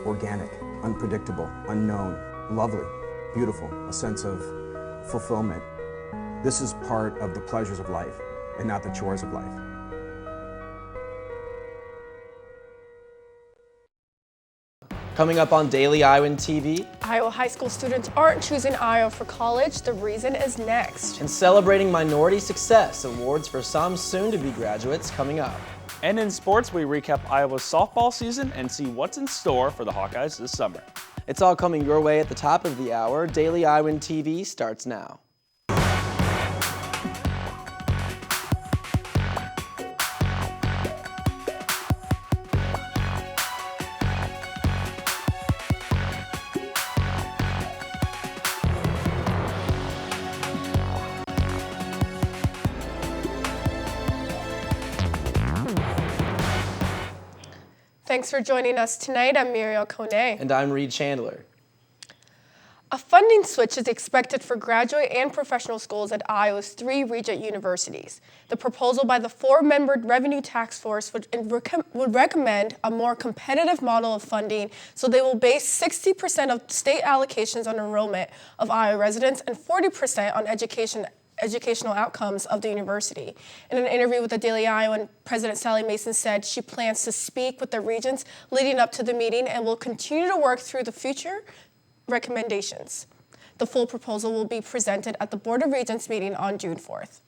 organic, unpredictable, unknown, lovely, beautiful, a sense of fulfillment. This is part of the pleasures of life and not the chores of life. Coming up on Daily Iowan TV. Iowa high school students aren't choosing Iowa for college. The reason is next. And celebrating minority success, awards for some soon-to-be graduates coming up. And in sports, we recap Iowa's softball season and see what's in store for the Hawkeyes this summer. It's all coming your way at the top of the hour. Daily Iowan TV starts now. Thanks for joining us tonight. I'm Muriel Kone. And I'm Reed Chandler. A funding switch is expected for graduate and professional schools at Iowa's 3 regent universities. The proposal by the 4-member Revenue Task Force would recommend a more competitive model of funding, so they will base 60% of state allocations on enrollment of Iowa residents and 40% on educational outcomes of the university. In an interview with the Daily Iowan, President Sally Mason said she plans to speak with the regents leading up to the meeting and will continue to work through the future recommendations. The full proposal will be presented at the Board of Regents meeting on June 4th.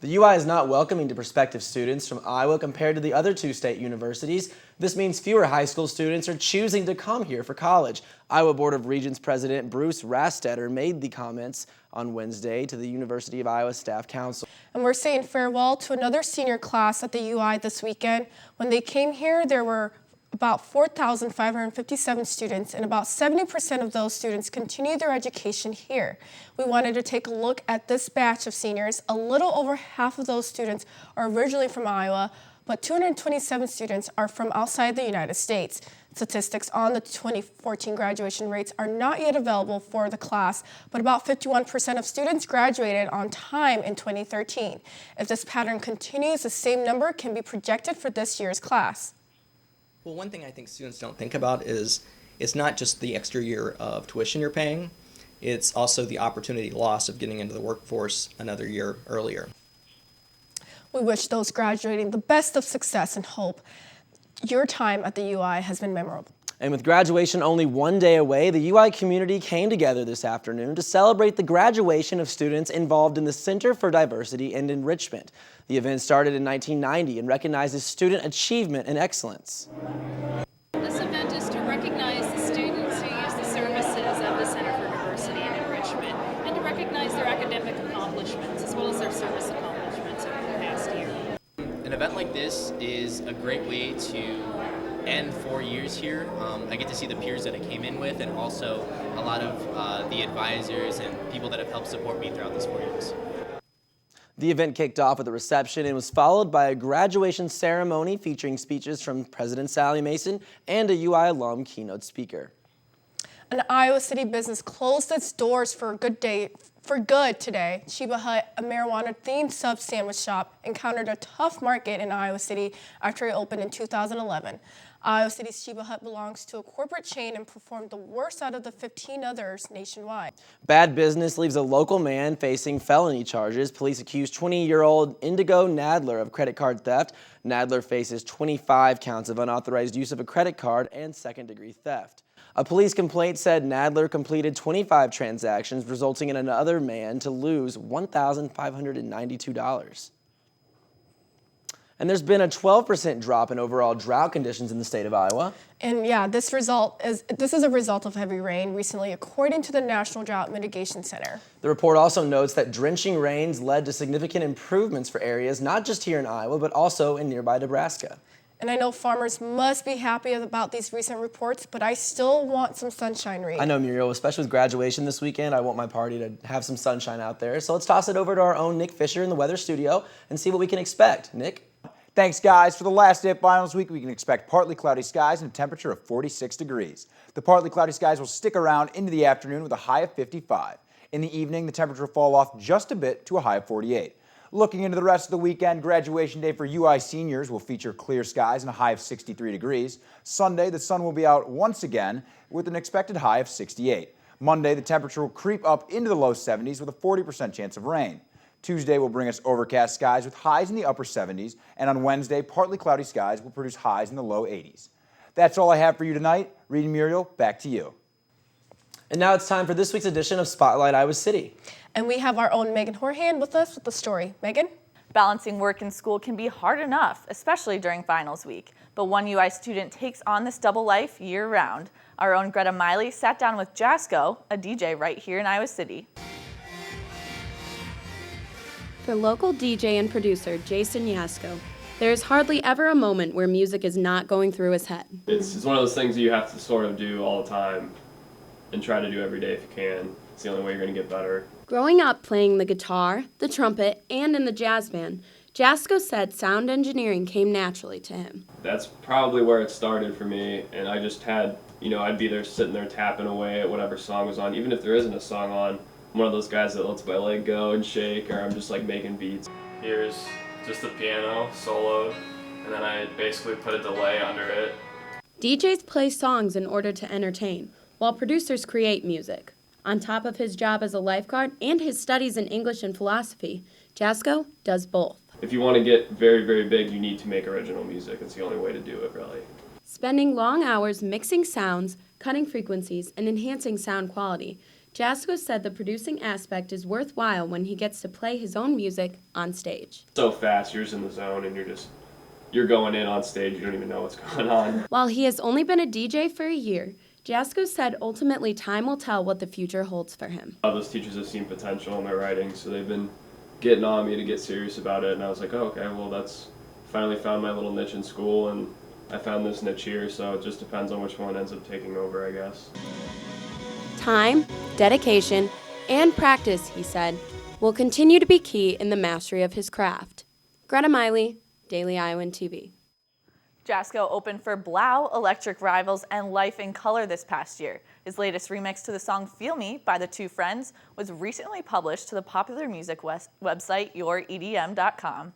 The UI is not welcoming to prospective students from Iowa compared to the other 2 state universities. This means fewer high school students are choosing to come here for college. Iowa Board of Regents President Bruce Rastetter made the comments on Wednesday to the University of Iowa Staff Council. And we're saying farewell to another senior class at the UI this weekend. When they came here, there were about 4,557 students, and about 70% of those students continue their education here. We wanted to take a look at this batch of seniors. A little over half of those students are originally from Iowa, but 227 students are from outside the United States. Statistics on the 2014 graduation rates are not yet available for the class, but about 51% of students graduated on time in 2013. If this pattern continues, the same number can be projected for this year's class. Well, one thing I think students don't think about is it's not just the extra year of tuition you're paying, it's also the opportunity loss of getting into the workforce another year earlier. We wish those graduating the best of success and hope. Your time at the UI has been memorable. And with graduation only 1 day away, the UI community came together this afternoon to celebrate the graduation of students involved in the Center for Diversity and Enrichment. The event started in 1990 and recognizes student achievement and excellence. This event is to recognize the students who use the services of the Center for Diversity and Enrichment and to recognize their academic accomplishments as well as their service accomplishments over the past year. An event like this is a great way to end 4 years here. I get to see the peers that I came in with and also a lot of the advisors and people that have helped support me throughout these 4 years. The event kicked off with a reception and was followed by a graduation ceremony featuring speeches from President Sally Mason and a UI alum keynote speaker. An Iowa City business closed its doors for good today. Chiba Hut, a marijuana-themed sub sandwich shop, encountered a tough market in Iowa City after it opened in 2011. Iowa City's Chiba Hut belongs to a corporate chain and performed the worst out of the 15 others nationwide. Bad business leaves a local man facing felony charges. Police accuse 20-year-old Indigo Nadler of credit card theft. Nadler faces 25 counts of unauthorized use of a credit card and second-degree theft. A police complaint said Nadler completed 25 transactions, resulting in another man to lose $1,592. And there's been a 12% drop in overall drought conditions in the state of Iowa. And yeah, this is a result of heavy rain recently, according to the National Drought Mitigation Center. The report also notes that drenching rains led to significant improvements for areas not just here in Iowa, but also in nearby Nebraska. And I know farmers must be happy about these recent reports, but I still want some sunshine, Reed. I know, Muriel, especially with graduation this weekend, I want my party to have some sunshine out there. So let's toss it over to our own Nick Fisher in the weather studio and see what we can expect. Nick? Thanks, guys. For the last day of finals week, we can expect partly cloudy skies and a temperature of 46 degrees. The partly cloudy skies will stick around into the afternoon with a high of 55. In the evening, the temperature will fall off just a bit to a high of 48. Looking into the rest of the weekend, graduation day for UI seniors will feature clear skies and a high of 63 degrees. Sunday, the sun will be out once again with an expected high of 68. Monday, the temperature will creep up into the low 70s with a 40% chance of rain. Tuesday will bring us overcast skies with highs in the upper 70s, and on Wednesday, partly cloudy skies will produce highs in the low 80s. That's all I have for you tonight. Reed and Muriel, back to you. And now it's time for this week's edition of Spotlight Iowa City. And we have our own Megan Horhan with us with the story. Megan? Balancing work and school can be hard enough, especially during finals week. But one UI student takes on this double life year-round. Our own Greta Miley sat down with Jasko, a DJ right here in Iowa City. For local DJ and producer Jason Yasko, there is hardly ever a moment where music is not going through his head. It's one of those things you have to sort of do all the time and try to do every day if you can. It's the only way you're going to get better. Growing up playing the guitar, the trumpet, and in the jazz band, Jasko said sound engineering came naturally to him. That's probably where it started for me, and I just had, I'd be there sitting there tapping away at whatever song was on. Even if there isn't a song on, I'm one of those guys that lets my leg go and shake, or I'm just like making beats. Here's just the piano soloed, and then I basically put a delay under it. DJs play songs in order to entertain, while producers create music. On top of his job as a lifeguard and his studies in English and philosophy, Jasko does both. If you want to get very, very big, you need to make original music. It's the only way to do it, really. Spending long hours mixing sounds, cutting frequencies, and enhancing sound quality, Jasko said the producing aspect is worthwhile when he gets to play his own music on stage. So fast, you're just in the zone and you're going in on stage, you don't even know what's going on. While he has only been a DJ for a year, Jasko said ultimately time will tell what the future holds for him. Those teachers have seen potential in my writing, so they've been getting on me to get serious about it, and I was like, oh, okay, well, that's finally found my little niche in school, and I found this niche here, so it just depends on which one ends up taking over, I guess. Time, dedication, and practice, he said, will continue to be key in the mastery of his craft. Greta Miley, Daily Iowan TV. Jasko opened for Blau, Electric Rivals, and Life in Color this past year. His latest remix to the song Feel Me by the two friends was recently published to the popular music website youredm.com.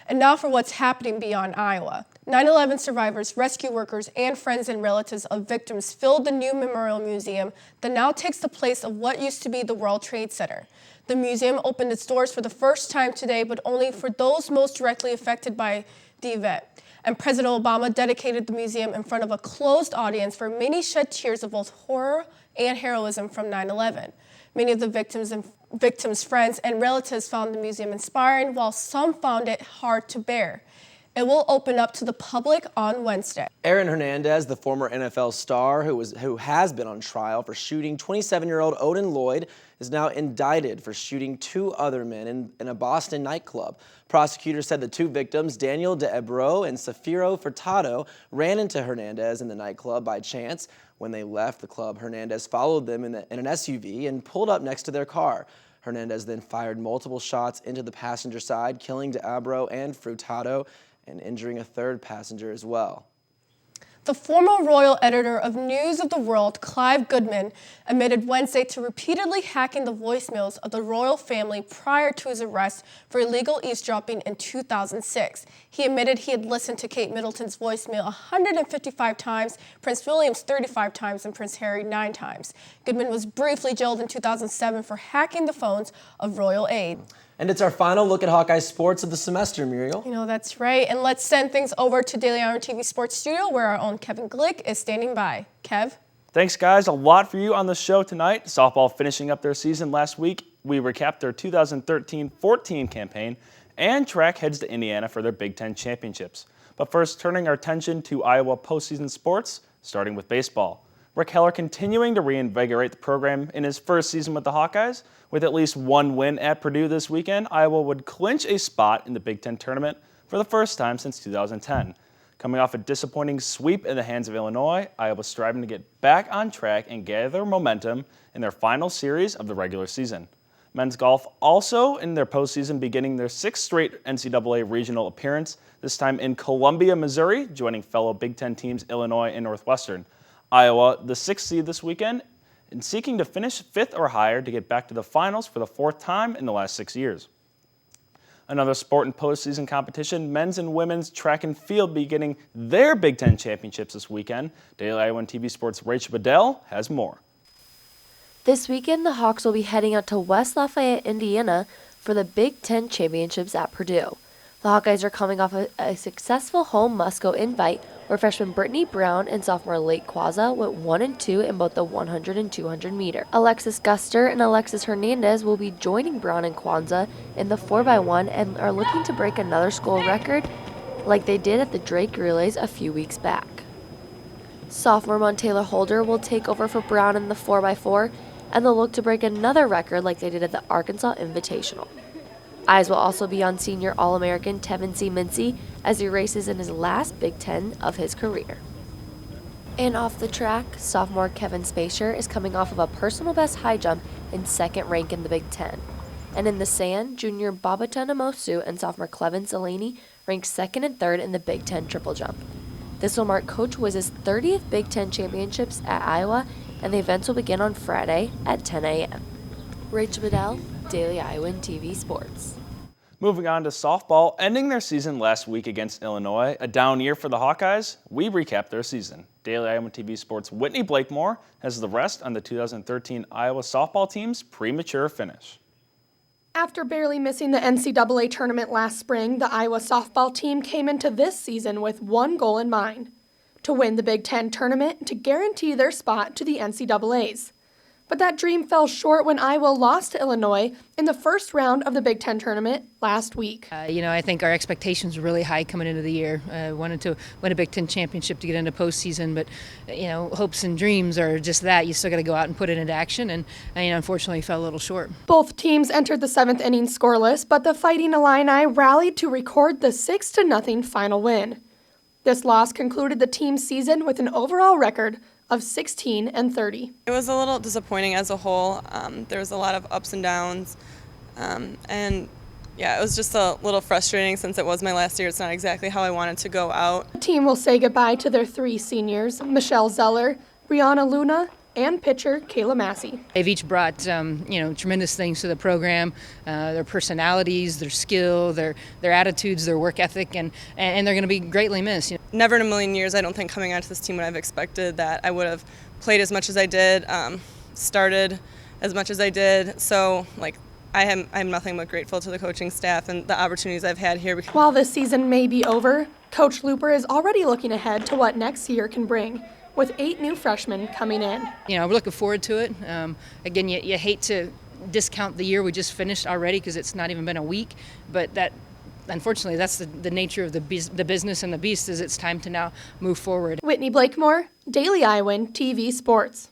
And now for what's happening beyond Iowa. 9/11 survivors, rescue workers, and friends and relatives of victims filled the new Memorial Museum that now takes the place of what used to be the World Trade Center. The museum opened its doors for the first time today, but only for those most directly affected by the event. And President Obama dedicated the museum in front of a closed audience where many shed tears of both horror and heroism from 9/11. Many of the victims' friends and relatives found the museum inspiring, while some found it hard to bear. It will open up to the public on Wednesday. Aaron Hernandez, the former NFL star who has been on trial for shooting 27-year-old Odin Lloyd, is now indicted for shooting two other men in a Boston nightclub. Prosecutors said the two victims, Daniel DeEbro and Safiro Furtado, ran into Hernandez in the nightclub by chance. When they left the club, Hernandez followed them in an SUV and pulled up next to their car. Hernandez then fired multiple shots into the passenger side, killing DeEbro and Furtado and injuring a third passenger as well. The former royal editor of News of the World, Clive Goodman, admitted Wednesday to repeatedly hacking the voicemails of the royal family prior to his arrest for illegal eavesdropping in 2006. He admitted he had listened to Kate Middleton's voicemail 155 times, Prince William's 35 times, and Prince Harry 9 times. Goodman was briefly jailed in 2007 for hacking the phones of royal aide. And it's our final look at Hawkeye sports of the semester, Muriel. You know, that's right. And let's send things over to Daily Iowan TV Sports Studio, where our own Kevin Glick is standing by. Kev? Thanks, guys. A lot for you on the show tonight. Softball finishing up their season last week. We recapped their 2013-14 campaign, and track heads to Indiana for their Big Ten championships. But first, turning our attention to Iowa postseason sports, starting with baseball. Rick Heller continuing to reinvigorate the program in his first season with the Hawkeyes. With at least one win at Purdue this weekend, Iowa would clinch a spot in the Big Ten tournament for the first time since 2010. Coming off a disappointing sweep in the hands of Illinois, Iowa striving to get back on track and gather momentum in their final series of the regular season. Men's golf also in their postseason, beginning their sixth straight NCAA regional appearance, this time in Columbia, Missouri, joining fellow Big Ten teams Illinois and Northwestern. Iowa, the sixth seed this weekend, and seeking to finish fifth or higher to get back to the finals for the fourth time in the last 6 years. Another sport and postseason competition, men's and women's track and field beginning their Big Ten championships this weekend. Daily Iowan TV Sports' Rachel Bedell has more. This weekend, the Hawks will be heading out to West Lafayette, Indiana for the Big Ten championships at Purdue. The Hawkeyes are coming off a successful home Musco invite where freshman Brittany Brown and sophomore Lake Quaza went 1 and 2 in both the 100 and 200 meter. Alexis Guster and Alexis Hernandez will be joining Brown and Quaza in the 4x1 and are looking to break another school record like they did at the Drake Relays a few weeks back. Sophomore Montayla Holder will take over for Brown in the 4x4 and they'll look to break another record like they did at the Arkansas Invitational. Eyes will also be on senior All-American Tevin C. Mincy as he races in his last Big Ten of his career. And off the track, sophomore Kevin Spacier is coming off of a personal best high jump in second rank in the Big Ten. And in the sand, junior Babatana Mosu and sophomore Clevin Delaney ranked second and third in the Big Ten triple jump. This will mark Coach Wiz's 30th Big Ten championships at Iowa, and the events will begin on Friday at 10 a.m. Rachel Bedell, Daily Iowan TV Sports. Moving on to softball, ending their season last week against Illinois, a down year for the Hawkeyes, we recap their season. Daily Iowan TV Sports' Whitney Blakemore has the rest on the 2013 Iowa softball team's premature finish. After barely missing the NCAA tournament last spring, the Iowa softball team came into this season with one goal in mind: to win the Big Ten tournament and to guarantee their spot to the NCAAs. But that dream fell short when Iowa lost to Illinois in the first round of the Big Ten tournament last week. I think our expectations were really high coming into the year. Wanted to win a Big Ten championship to get into postseason, but hopes and dreams are just that. You still got to go out and put it into action, and unfortunately fell a little short. Both teams entered the seventh inning scoreless, but the Fighting Illini rallied to record the 6-0 final win. This loss concluded the team's season with an overall record of 16-30. It was a little disappointing as a whole. There was a lot of ups and downs, and it was just a little frustrating since it was my last year. It's not exactly how I wanted to go out. The team will say goodbye to their three seniors, Michelle Zeller, Brianna Luna, and pitcher Kayla Massey. They've each brought tremendous things to the program, their personalities, their skill, their attitudes, their work ethic, and they're going to be greatly missed. Never in a million years, I don't think coming onto this team would have expected that I would have played as much as I did, started as much as I did. So I'm nothing but grateful to the coaching staff and the opportunities I've had here. While this season may be over, Coach Looper is already looking ahead to what next year can bring, with 8 new freshmen coming in. We're looking forward to it. Again, you hate to discount the year we just finished already because it's not even been a week, but that, unfortunately, that's the nature of the business and the beast, is it's time to now move forward. Whitney Blakemore, Daily Iowan TV Sports.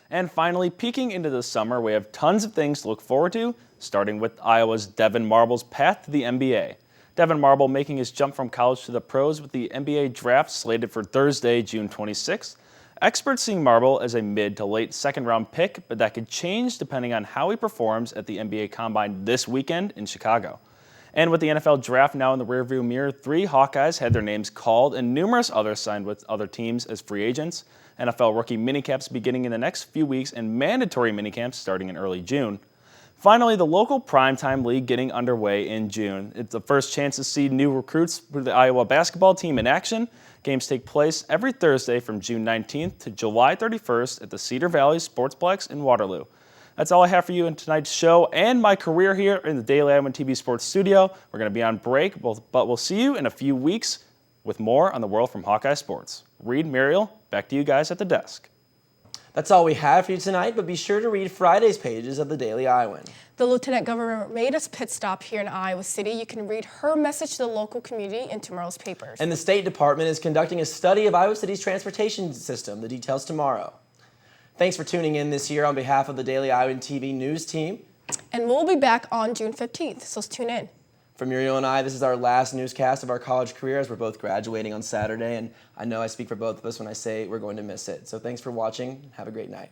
And finally, peeking into the summer, we have tons of things to look forward to, starting with Iowa's Devin Marble's path to the NBA. Devin Marble making his jump from college to the pros with the NBA draft slated for Thursday, June 26th. Experts seeing Marble as a mid to late second-round pick, but that could change depending on how he performs at the NBA Combine this weekend in Chicago. And with the NFL draft now in the rearview mirror, 3 Hawkeyes had their names called and numerous others signed with other teams as free agents. NFL rookie minicamps beginning in the next few weeks and mandatory minicamps starting in early June. Finally, the local primetime league getting underway in June. It's the first chance to see new recruits for the Iowa basketball team in action. Games take place every Thursday from June 19th to July 31st at the Cedar Valley Sportsplex in Waterloo. That's all I have for you in tonight's show and my career here in the Daily Iowan TV Sports studio. We're going to be on break, but we'll see you in a few weeks with more on the world from Hawkeye Sports. Reed, Muriel, back to you guys at the desk. That's all we have for you tonight, but be sure to read Friday's pages of the Daily Iowan. The Lieutenant Governor made a pit stop here in Iowa City. You can read her message to the local community in tomorrow's papers. And the State Department is conducting a study of Iowa City's transportation system. The details tomorrow. Thanks for tuning in this year on behalf of the Daily Iowan TV news team. And we'll be back on June 15th, so tune in. For Muriel and I, this is our last newscast of our college careers. We're both graduating on Saturday, and I know I speak for both of us when I say we're going to miss it. So thanks for watching. Have a great night.